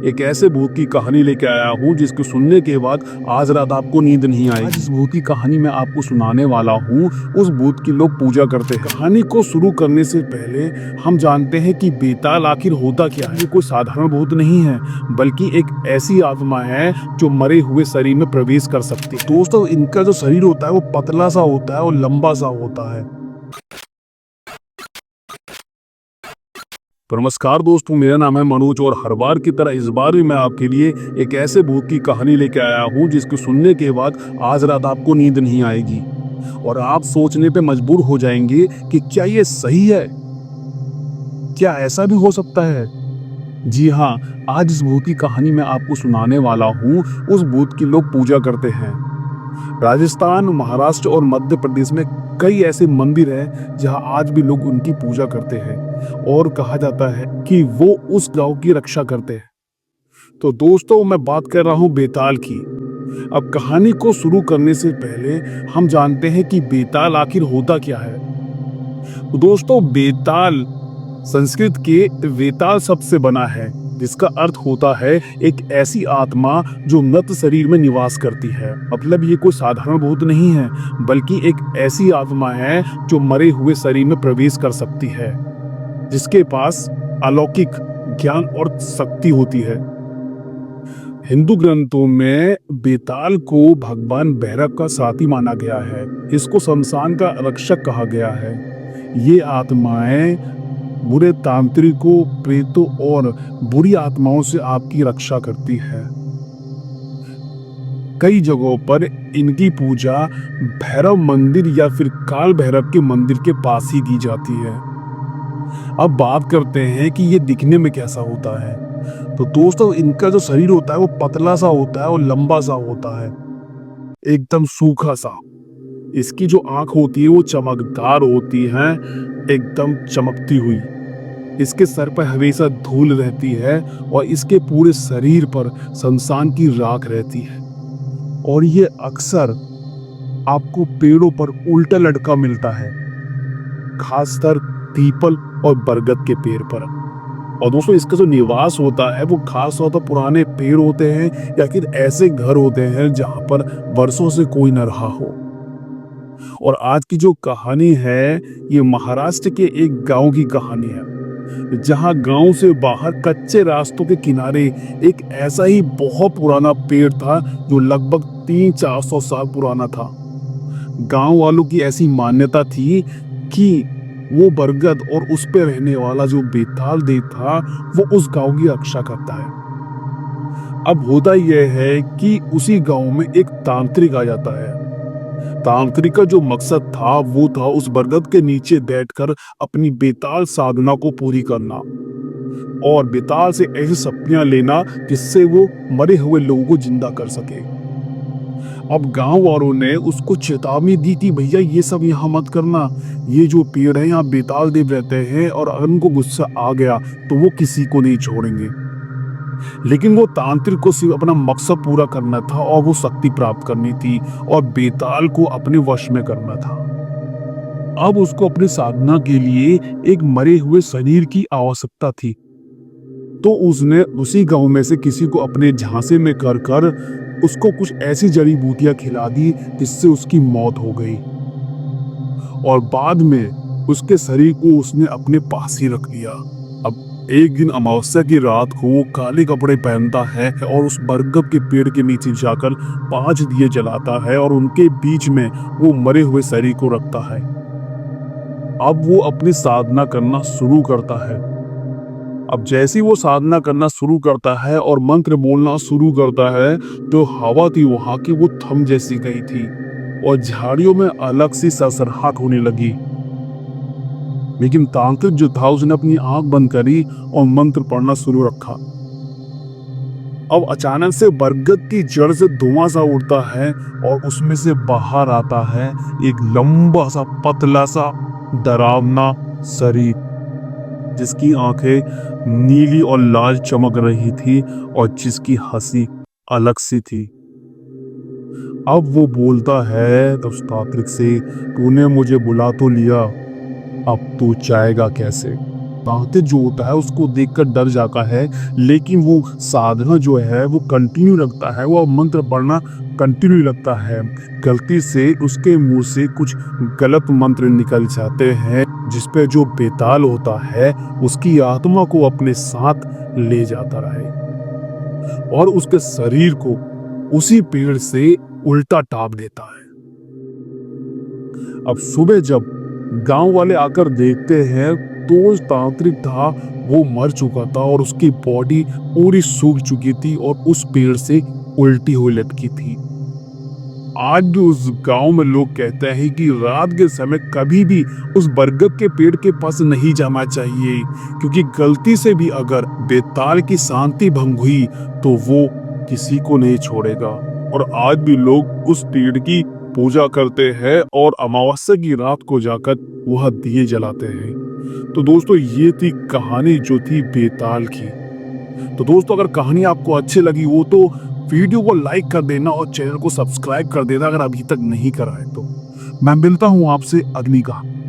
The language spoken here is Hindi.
एक ऐसे भूत की कहानी लेके आया हूँ जिसको सुनने के बाद आज रात आपको नींद नहीं आएगी। जिस भूत की कहानी मैं आपको सुनाने वाला हूँ उस भूत की लोग पूजा करते हैं। कहानी को शुरू करने से पहले हम जानते हैं कि बेताल आखिर होता क्या है। ये कोई साधारण भूत नहीं है बल्कि एक ऐसी आत्मा है जो मरे हुए शरीर में प्रवेश कर सकती है। दोस्तों, इनका जो शरीर होता है वो पतला सा होता है और लंबा सा होता है। नमस्कार दोस्तों, मेरा नाम है मनोज और हर बार की तरह इस बार भी मैं आपके लिए एक ऐसे भूत की कहानी लेके आया हूँ जिसको सुनने के बाद आज रात आपको नींद नहीं आएगी और आप सोचने पे मजबूर हो जाएंगे कि क्या ये सही है, क्या ऐसा भी हो सकता है। जी हाँ, आज इस भूत की कहानी मैं आपको सुनाने वाला हूँ उस भूत की लोग पूजा करते हैं। राजस्थान, महाराष्ट्र और मध्य प्रदेश में कई ऐसे मंदिर हैं जहां आज भी लोग उनकी पूजा करते हैं और कहा जाता है कि वो उस गांव की रक्षा करते हैं। तो दोस्तों, मैं बात कर रहा हूं बेताल की। अब कहानी को शुरू करने से पहले हम जानते हैं कि बेताल आखिर होता क्या है। तो दोस्तों, बेताल संस्कृत के वेताल शब्द से बना है जिसका अर्थ होता है एक ऐसी आत्मा जो मृत शरीर में निवास करती है। मतलब ये कोई साधारण भूत नहीं है बल्कि एक ऐसी आत्मा है जो मरे हुए शरीर में प्रवेश कर सकती है, जिसके पास अलौकिक ज्ञान और शक्ति होती है। हिंदू ग्रंथों में बेताल को भगवान भैरव का साथी माना गया है। इसको शमशान का रक्षक कहा गया है। ये आत्माएं बुरे तांत्रिकों, प्रेतों और बुरी आत्माओं से आपकी रक्षा करती है। कई जगहों पर इनकी पूजा भैरव मंदिर या फिर काल भैरव के मंदिर के पास ही की जाती है। अब बात करते हैं कि ये दिखने में कैसा होता है। तो दोस्तों, इनका जो शरीर होता है वो पतला सा होता है और लंबा सा होता है, एकदम सूखा सा। इसकी जो आंख होती है वो चमकदार होती है, एकदम चमकती हुई। इसके सर पर हमेशा धूल रहती है और इसके पूरे शरीर पर शमशान की राख रहती है। और ये अक्सर आपको पेड़ों पर उल्टा लटका मिलता है, खासकर पीपल और बरगद के पेड़ पर। और दोस्तों, इसका जो निवास होता है वो खास तौर पर पुराने पेड़ होते हैं या फिर ऐसे घर होते हैं जहां पर वर्षों से कोई न रहा हो। और आज की जो कहानी है ये महाराष्ट्र के एक गांव की कहानी है जहां गांव से बाहर कच्चे रास्तों के किनारे एक ऐसा ही बहुत पुराना पेड़ था जो लगभग 300-400 साल पुराना था। गांव वालों की ऐसी मान्यता थी कि वो बरगद और उस पे रहने वाला जो बेताल देव था वो उस गांव की रक्षा करता है। अब होता यह है कि उसी गांव में एक तांत्रिक आ जाता है। तांत्रिक का जो मकसद था वो था उस बरगद के नीचे बैठकर अपनी बेताल साधना को पूरी करना और बेताल से ऐसी शक्तियां लेना जिससे वो मरे हुए लोगों को जिंदा कर सके। अब गांव वालों ने उसको चेतावनी दी थी, भैया ये सब यहाँ मत करना, ये जो पेड़ है यहाँ बेताल देव रहते हैं और अगर उनको गुस्सा आ गया तो वो किसी को नहीं छोड़ेंगे। लेकिन वो तांत्रिक को सिर्फ अपना मकसद पूरा करना था और वो शक्ति प्राप्त करनी थी और बेताल को अपने वश में करना था। अब उसको अपनी साधना के लिए एक मरे हुए शरीर की आवश्यकता थी। तो उसने उसी गांव में से किसी को अपने झांसे में कर कर उसको कुछ ऐसी जड़ी बूटियां खिला दी जिससे उसकी मौत हो गई और बाद में उसके शरीर को उसने अपने पास ही रख लिया। अब एक दिन अमावस्या की रात को वो काले कपड़े पहनता है और उस बरगद के पेड़ के नीचे जाकर 5 दिए जलाता है और उनके बीच में वो मरे हुए शरीर को रखता है। अब वो अपनी साधना करना शुरू करता है। अब जैसे ही वो साधना करना शुरू करता है और मंत्र बोलना शुरू करता है तो हवा थी वहां की वो थम जैसी गई थी और झाड़ियों में अलग सी सरसराहट होने लगी। लेकिन तांत्रिक जो था उसने अपनी आंख बंद करी और मंत्र पढ़ना शुरू रखा। अब अचानक से बरगद की जड़ से धुआं सा उड़ता है और उसमें से बाहर आता है एक लंबा सा पतला सा डरावना शरीर जिसकी आंखें नीली और लाल चमक रही थी और जिसकी हंसी अलग सी थी। अब वो बोलता है उस तांत्रिक से, तूने मुझे बुला तो लिया, अब तू जाएगा कैसे। तांत्रिक जो होता है उसको देखकर डर जाता है, लेकिन वो साधना जो है वो कंटिन्यू रखता है, वो मंत्र पढ़ना कंटिन्यू रखता है। गलती से उसके मुंह से कुछ गलत मंत्र निकल जाते हैं, जिसपे जो बेताल होता है उसकी आत्मा को अपने साथ ले जाता रहे और उसके शरीर को उसी पेड़ से उल्टा टाप देता है। अब सुबह जब गांव वाले आकर देखते हैं तो तांत्रिक था वो मर चुका था और उसकी बॉडी पूरी सूख चुकी थी और उस पेड़ से उल्टी हुई लटकी थी। आज भी उस गांव में लोग कहते हैं कि रात के समय कभी भी उस बरगद के पेड़ के पास नहीं जाना चाहिए, क्योंकि गलती से भी अगर बेताल की शांति भंग हुई तो वो किसी को नहीं छोड़ेगा। और आज भी लोग उस पेड़ की पूजा करते हैं और अमावस्या की रात को जाकर वह दिए जलाते हैं। तो दोस्तों ये थी कहानी जो थी बेताल की। तो दोस्तों अगर कहानी आपको अच्छी लगी हो तो वीडियो को लाइक कर देना और चैनल को सब्सक्राइब कर देना अगर अभी तक नहीं करा है तो। मैं मिलता हूं आपसे अगली कहानी।